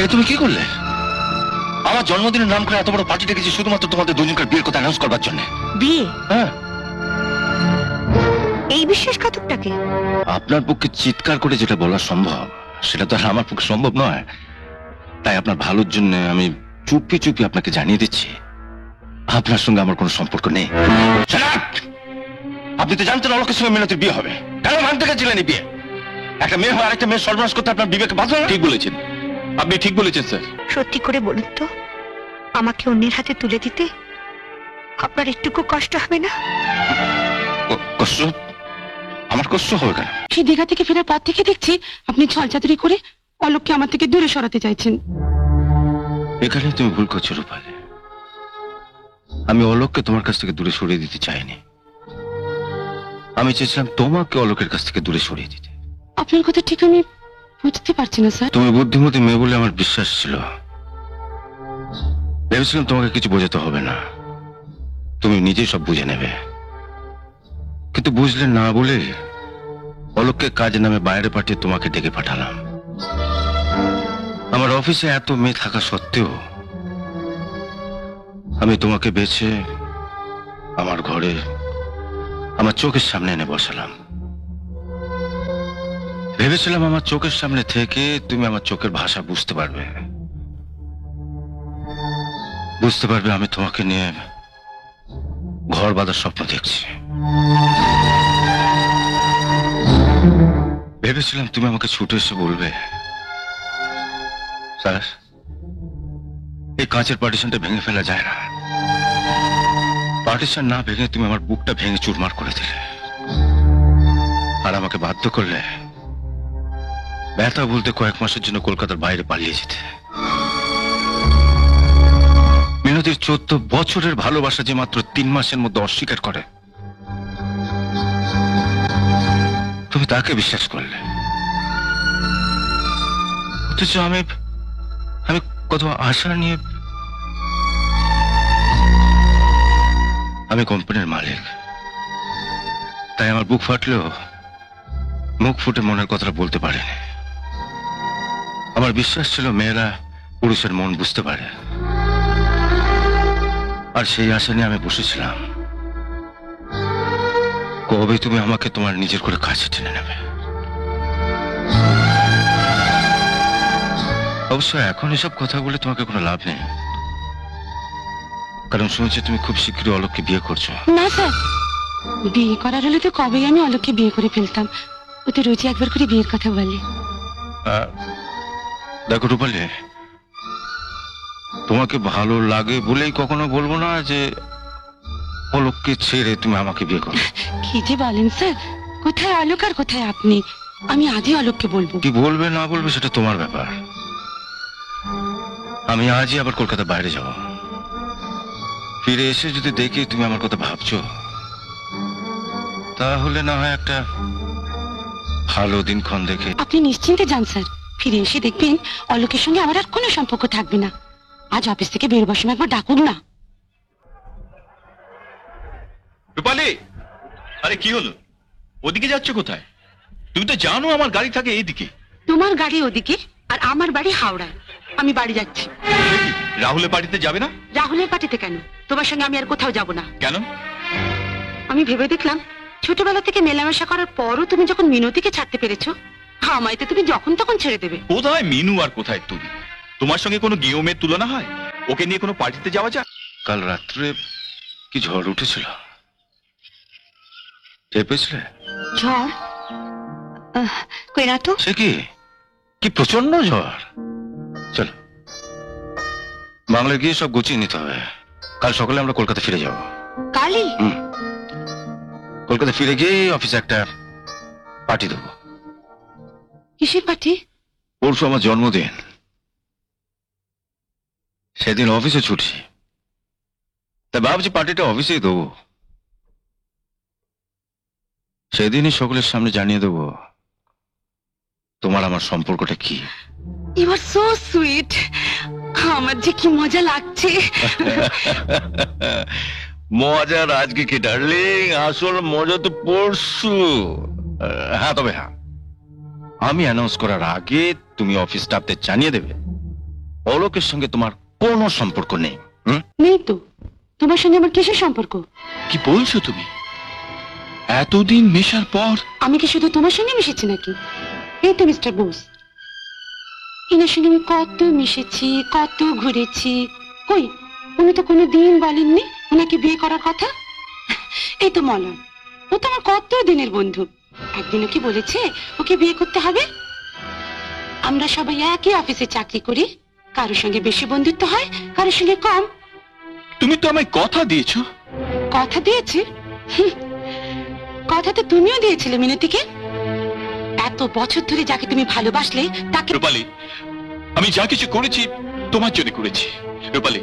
এ তুমি কি করলে? আমার জন্মদিনের নাম করে এত বড় পার্টি ডেকেছি শুধুমাত্র তোমাদের দুজনকার বিয়ের কথা অ্যানাউন্স করবার জন্য। বিয়ে? হ্যাঁ। এই বিশ্বাসঘাতকটাকে? আপনার পক্ষে চিৎকার করে যেটা বলা সম্ভব সেটা তো আর আমার পক্ষে সম্ভব নয়। তাই আপনার ভালোর জন্য আমি চুপি চুপি আপনাকে জানিয়ে দিচ্ছি আপনার সঙ্গে আমার কোনো সম্পর্ক নেই। আপনি তো জানতেন অলোকের সঙ্গে মিনতির বিয়ে হবে, কেন মানতে গেছিলেন বিয়ে? একটা মেয়ে হয় আরেকটা মেয়ে সর্বনাশ করতে আপনার বিবেকে বাধা? ঠিক বলেছেন, আপনি ঠিক বলেছেন স্যার। সত্যি করে বলুন তো, আমাকে অন্যের হাতে তুলে দিতে আপনার একটুকু কষ্ট হবে না? কষ্ট? আমার কষ্ট হবে কেন? সেই দীঘা থেকে ফেরার পর থেকে দেখছি আপনি ছলচাতুরি করে অলোককে আমার থেকে দূরে সরাতে চাইছেন। এখানে তুমি ভুল করছো রূপালী। আমি অলোককে তোমার কাছ থেকে দূরে সরিয়ে দিতে চাইনি, আমি চেয়েছিলাম তোমাকে অলোকের কাছ থেকে দূরে সরিয়ে দিতে। আপনার কথা ঠিক আমি বুঝতে পারছি না স্যার। তুমি বুদ্ধিমতী মেয়ে বলে আমার বিশ্বাস ছিল, ভেবেছিলাম তোমাকে কিছু বোঝাতে হবে না, তুমি নিজেই সব বুঝে নেবে। কিন্তু বুঝলে না বলে অলোককে কাজের নামে বাইরে পাঠিয়ে তোমাকে ডেকে পাঠালাম। আমার অফিসে এত মেয়ে থাকা সত্ত্বেও আমি তোমাকে বেছে আমার ঘরে আমার চোখের সামনে এনে বসালাম। ভেবেছিলাম আমার চোখের সামনে থেকে তুমি আমার চোখের ভাষা বুঝতে পারবে, আমি তোমাকে নিয়ে ঘর বাঁধার স্বপ্ন দেখছি। ভেবেছিলাম তুমি আমাকে ছুটে এসে বলবে, স্যার এই কাঁচের পার্টিশনটা ভেঙে ফেলা যায় না। পার্টিশন না ভেঙে তুমি আমার বুকটা ভেঙে চুরমার করে দিলে, আর আমাকে বাধ্য করলে ব্যথা বলতে কয়েক মাসের জন্য কলকাতার বাইরে পালিয়ে যেতে। মিনতির 14 বছরের ভালোবাসা যে মাত্র 3 মাসের মধ্যে অস্বীকার করে, তুমি তাকে বিশ্বাস করলে। অথচ আমি কত আশা নিয়ে, আমি কোম্পানির মালিক, তাই আমার বুক ফাটলেও মুখ ফুটে মনের কথাটা বলতে পারিনি। আমার বিশ্বাস ছিল মেয়েরা পুরুষের মন বুঝতে পারে, আর সেই আশা নিয়ে আমি বসেছিলাম কবে তুমি আমাকে তোমার নিজের করে কাছে টেনে নেবে। অবশ্য এখন এসব কথা বলে তোমাকে কোনো লাভ নেই, কারণ শুনেছি তুমি খুব শীঘ্রই অলোককে বিয়ে করছো। না স্যার, বিয়ে করার হলে তো কবেই আমি অলোককে বিয়ে করে ফেলতাম। ও তো রোজই একবার করে বিয়ের কথা বলে। দেখো রূপালী, তোমাকে ভালো লাগে বলেই কখনো বলবো না যে অলোককে ছেড়ে তুমি আমাকে বিয়ে করো। কি যে বলেন স্যার, কোথায় অলোক আর কোথায় আপনি? আমি আজই অলোককে বলবো। কি বলবে না বলবে সেটা তোমার ব্যাপার। আমি আজই আবার কলকাতা বাইরে যাব, ফিরে এসে যদি দেখি তুমি আমার কথা ভাবছো, তাহলে না হয় একটা ভালো দিনক্ষণ দেখে। আপনি নিশ্চিন্তে যান স্যার, ফিরে এসে দেখবেন অলোকের সঙ্গে আমার আর কোনো সম্পর্ক থাকবে না। আজ অফিস থেকে বেরোবার সময় একবার ডাকুন না। রূপালী, আরে কি হলো? ওদিকে যাচ্ছ কোথায়? তুমি তো জানো আমার গাড়ি থাকে এইদিকে। তোমার গাড়ি ওদিকে আর আমার বাড়ি হাওড়ায়। আমি বাড়ি যাচ্ছি। রাহুলের পার্টিতে যাবে না? রাহুলের পার্টিতে কেন? তোমার সঙ্গে আমি আর কোথাও যাব না। কেন? আমি ভেবে দেখলাম ছোটবেলা থেকে মেলামেশা করার পরও তুমি যখন মিনতিকে ছাড়তে পেরেছো, আমায় তো তুমি যখন তখন ছেড়ে দেবে। কোথায় মিনু আর কোথায় তুমি? তোমার সঙ্গে কোনো গিয়েমের তুলনা হয়? ওকে নিয়ে কোনো পার্টিতে যাওয়া যায়? কাল রাত্রে কি ঝড় উঠেছিল, চেপেছিলে? ঝড়? কই না তো। সে কি প্রচন্ড ঝড়। চলো বাংলায় গিয়ে সব গুছিয়ে নিতে হবে, কাল সকালে আমরা কলকাতা ফিরে যাব। কালই? কলকাতা ফিরে গিয়ে অফিসে একটা পার্টি দেবো। কিসের পার্টি? পরশু আমার জন্মদিন, সেদিন অফিসে ছুটি, তাই ভাবছি পার্টিটা অফিসেই দেবো। সেদিনই সকলের সামনে জানিয়ে দেবো তোমার আমার সম্পর্কটা কি। You are so sweet. আমার যে কি মজা লাগছে। মজার আজকে কি ডার্লিং, আসল মজা তো পরশু। হ্যাঁ, তবে হ্যাঁ, আমি অ্যানাউন্স করার আগে তুমি অফিস স্টাফদের জানিয়ে দেবে অলোকের সঙ্গে তোমার কোনো সম্পর্ক নেই। নেই তো, তোমার সঙ্গে আমার কিসের সম্পর্ক? কি বলছো তুমি? এতদিন মেশার পর আমি কি শুধু তোমার সঙ্গে মিশেছি নাকি? এই তো মিস্টার বোস, এনার সঙ্গে আমি কত মিশেছি, কত ঘুরেছি। কই, উনি তো কোনোদিন বলেননি ওনাকে বিয়ে করার কথা। এই তো মলয়, ও তো আমার কত দিনের বন্ধু, একদিনও কি বলেছে ওকে বিয়ে করতে হবে? আমরা সবাই একই অফিসে চাকরি করি, কারোর সঙ্গে বেশি বন্ধুত্ব হয়, কারোর সঙ্গে কম। তুমি তো আমায় কথা দিয়েছো। কথা দিয়েছি? কথা তো তুমিও দিয়েছিলে মিনতিকে। এত বছর ধরে যাকে তুমি ভালোবাসলে তাকে। রূপালী, আমি যা কিছু করেছি তোমার জন্য করেছি। রূপালী,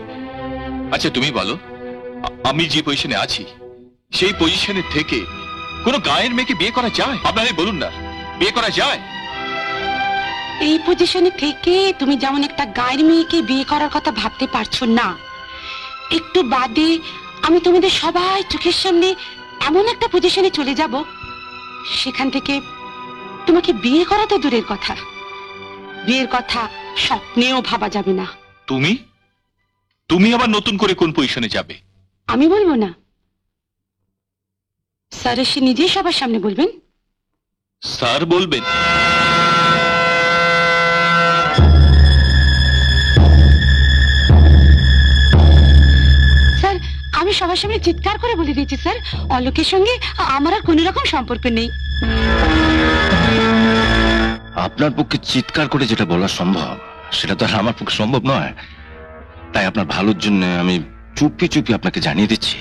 আচ্ছা তুমি বলো, আমি যে পজিশনে আছি সেই পজিশনে থেকে কোনো গায়ের মেয়েকে বিয়ে করা যায়? আপনারাই বলুন না, বিয়ে করা যায়? এই পজিশনে থেকে তুমি যেমন একটা গায়ের মেয়েকে বিয়ে করার কথা ভাবতে পারছো না, একটু বাদে আমি তোমাদের সবাই চোখের সামনে এমন একটা পজিশনে চলে যাব, সেখান থেকে তোমাকে বিয়ে করা তো দূরের কথা, বিয়ের কথা স্বপ্নেও ভাবা যাবে না। তুমি তুমি আবার নতুন করে কোন পজিশনে যাবে? আমি বলবো না, স্যার এসে নিজেই সবার সামনে বলবেন। স্যার বলবেন? স্যার, আমি সবার সামনে চিৎকার করে বলে দিয়েছি স্যার, অলোকের সঙ্গে আমার আর কোনো রকম সম্পর্ক নেই। আপনার পক্ষে চিৎকার করে যেটা বলা সম্ভব সেটা তো আর আমার পক্ষে সম্ভব নয়। তাই আপনার ভালোর জন্য আমি চুপি চুপি আপনাকে জানিয়ে দিচ্ছি,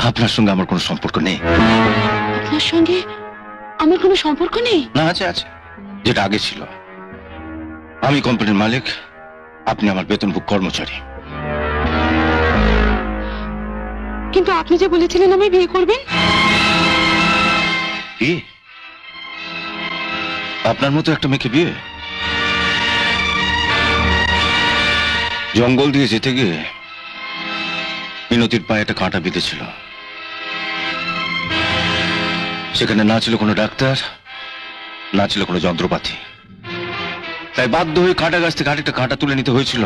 আপনার সঙ্গে আমার কোনো সম্পর্ক নেই। আপনার সঙ্গে আমার কোনো সম্পর্ক নেই? না, আছে আছে, যেটা আগে ছিল। আমি কোম্পানির মালিক, আপনি আমার বেতনভোগ কর্মচারী। কিন্তু আপনি যে বলেছিলেন আমি বিয়ে করবেন। বিয়ে? আপনার মতো একটা মেয়েকে বিয়ে? জঙ্গল দিয়ে যেতে গিয়ে মিনতির পায়ে একটা কাঁটা বিঁধেছিল। সেখানে না ছিল কোনো ডাক্তার, না ছিল কোনো যন্ত্রপাতি। তাই বাধ্য হয়ে কাঁটা গাছ থেকে আরেকটা কাঁটা তুলে নিতে হয়েছিল,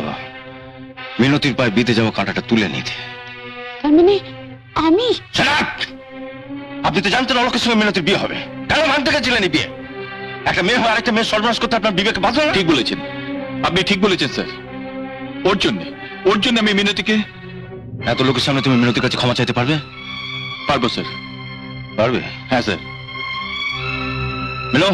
মিনতির পায়ে বিঁধে যাওয়া কাঁটাটা তুলে নিতে। তার মানে আমি? Shut up! আপনি তো জানতেন অলোকের সঙ্গে মিনতির বিয়ে হবে, কেন মানতে গেছিলেন এই বিয়ে? একটা মেয়ে হয়ে আরেকটা মেয়ে সর্বনাশ করতে আপনার বিবেকে বাধা না? ঠিক বলেছেন, আপনি ঠিক বলেছেন স্যার। ওর জন্য আমি মিনতিকে। এত লোকের সামনে তুমি মিনতির কাছে ক্ষমা চাইতে পারবে? পারবো স্যার। পারবে? হ্যাঁ স্যার। মিনো,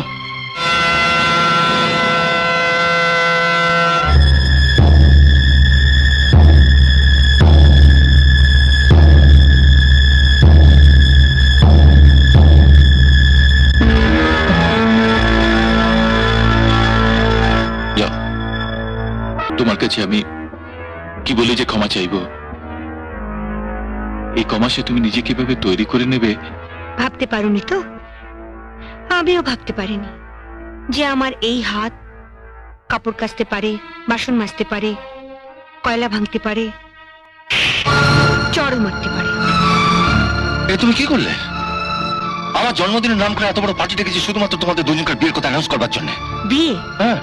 যাও, তোমার কাছে আমি কি বলে যে ক্ষমা চাইবো, এই ক্ষমা সে তুমি নিজে কিভাবে তৈরি করে নেবে ভাবতে পারোনি তো? আমিও ভাবতে পারিনি যে আমার এই হাত কাপড় কাচতে পারে, বাসন মাজতে পারে, কয়লা ভাঙতে পারে, চড় মারতে পারে। এ তুমি কি করলে? আমার জন্মদিনের নাম করে এত বড় পার্টি ডেকেছি শুধুমাত্র তোমাদের দুজনকার বিয়ের কথা অ্যানাউন্স করবার জন্য। বিয়ে? হ্যাঁ।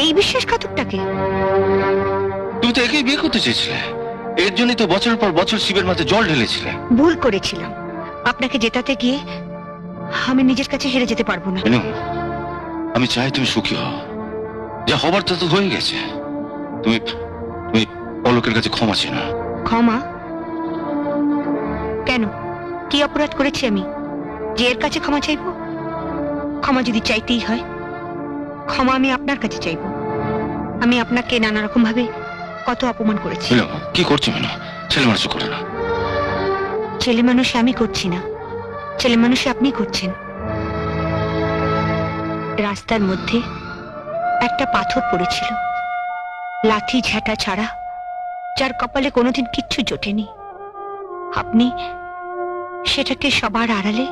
এই বিশ্বাসঘাতকটাকে? তুমি তো একেই বিয়ে করতে চেয়েছিলে, এর জন্যই তো বছরের পর বছর শিবের মাথায় জল ঢেলেছিলে। ভুল করেছিলাম, আপনাকে জেতাতে গিয়ে আমি নিজের কাছে হেরে যেতে পারবো না। মিনু, আমি চাই তুমি সুখী হও, যা হবার তা তো হয়ে গেছে। তুমি তুমি অলোকের কাছে ক্ষমা চেয়ে নাও। ক্ষমা? কেন, কি অপরাধ করেছি আমি যে এর কাছে ক্ষমা চাইবো? ক্ষমা যদি চাইতেই হয়, ক্ষমা আমি আপনার কাছে চাইবো। আমি আপনাকে নানা রকম ভাবে কত অপমান করেছি। মিনু, কি করছো মিনু? ছেলে মানুষ করে না। ছেলে মানুষে আমি করছি না, ছেলে মানুষে আপনি করছেন। রাস্তার মধ্যে একটা পাথর পড়েছিল, লাঠি ঝাঁটা ছাড়া, যার কপালে কোনোদিন কিচ্ছু জোটেনি। আপনি সেটাকে সবার আড়ালে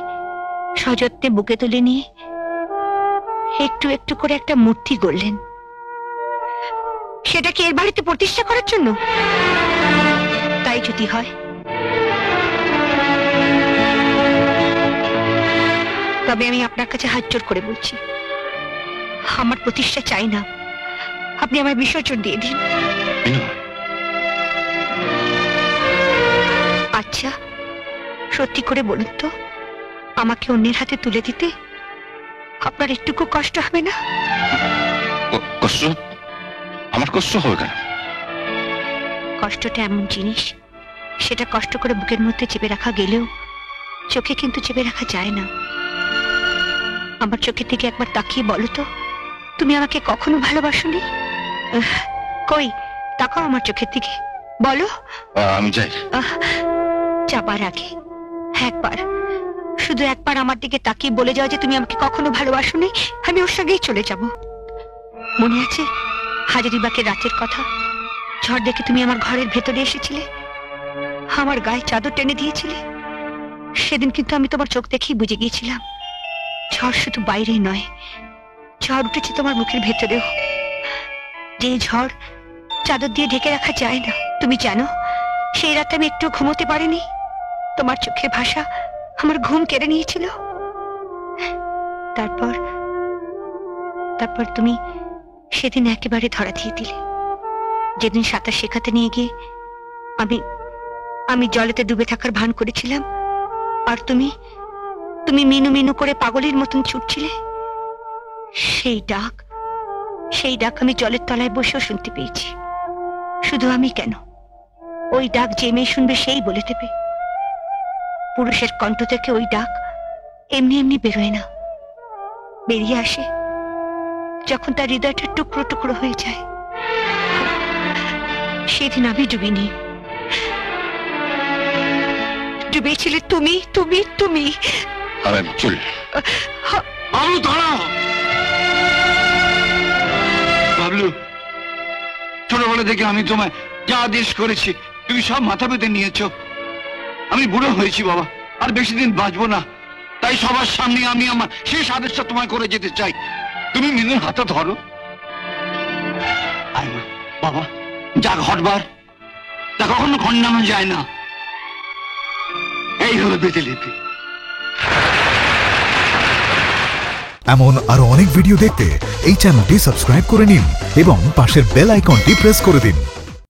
সযত্নে বুকে তুলে নিয়ে একটু একটু করে একটা মূর্তি গড়লেন। সেটাকে এর বাড়িতে প্রতিষ্ঠা করার জন্য? তাই যদি হয়, তবে আমি আপনার কাছে হাত জোড় করে বলছি, আমার প্রতিষ্ঠা চাই না, আপনি আমায় বিসর্জন দিয়ে দিন। মিনু, আচ্ছা, সত্যি করে বলুন তো, আমাকে অন্যের হাতে তুলে দিতে আপনার একটুকু কষ্ট হবে না? কষ্ট? আমার কষ্ট হবে কেন? কষ্টটা এমন জিনিস, সেটা কষ্ট করে বুকের মধ্যে চেপে রাখা গেলেও চোখে কিন্তু চেপে রাখা যায় না। আমার চোখের দিকে একবার তাকিয়ে বলো তো, তুমি আমাকে কখনো ভালোবাসোনি? কই, তাকাও আমার চোখের দিকে, বলো। আমি যাই। যাবার আগে একবার, শুধু একবার আমার দিকে তাকিয়ে বলে যাও যে তুমি আমাকে কখনো ভালোবাসোনি, আমি ওর সঙ্গেই চলে যাব। মনে আছে হাজারিবাগের রাতের কথা? ঝড় দেখে তুমি আমার ঘরের ভেতরে এসেছিলে, আমার গায়ে চাদর টেনে দিয়েছিলে। সেদিন কিন্তু আমি তোমার চোখ দেখেই বুঝে গিয়েছিলাম ঝড় শুধু বাইরেই নয়, ঝড় উঠেছে তোমার মুখের ভেতরেও। যে ঝড় চাদর দিয়ে ঢেকে রাখা যায় না। তুমি জানো, সেই রাতে আমি একটু ঘুমোতে পারিনি। তোমার চোখের ভাষা আমার ঘুম কেড়ে নিয়েছিল। তারপর তারপর তুমি সেদিন একেবারে ধরা দিয়ে দিলে। যেদিন সাঁতার শেখাতে নিয়ে গিয়ে আমি আমি জলেতে ডুবে থাকার ভান করেছিলাম, আর তুমি তুমি মিনু মিনু করে পাগলের মতন ছুটছিলে। সেই ডাক আমি জলের তলায় বসেও শুনতে পেয়েছি। শুধু আমি কেন, ওই ডাক যে মেয়ে শুনবে সেই বলে দেবে। পুরুষের কণ্ঠ থেকে ওই ডাক এমনি এমনি বেরোয় না, বেরিয়ে আসে যখন তার হৃদয়টা টুকরো টুকরো হয়ে যায়। সেদিন আমি ডুবিনি, ডুবেছিলে তুমি তুমি তুমি চল। বাবলু, দাঁড়াও। বাবলু, ছোটবেলা থেকে আমি তোমায় যা আদেশ করেছি তুমি সব মাথা পেতে নিয়েছো। আমি বুড়ো হয়েছি বাবা, আর বেশি দিন বাঁচবো না। তাই সবার সামনে আমি আমার শেষ আদেশটা তোমায় করে যেতে চাই। তুমি মিনুর হাতে ধরো। আয় মা, বাবা, যা ঘটবার তা কখনো খণ্ডানো যায় না। এই হলো বেদেলিপি। এমন আরো অনেক ভিডিও দেখতে এই চ্যানেলটি সাবস্ক্রাইব করে নিন এবং পাশের বেল আইকনটি প্রেস করে দিন।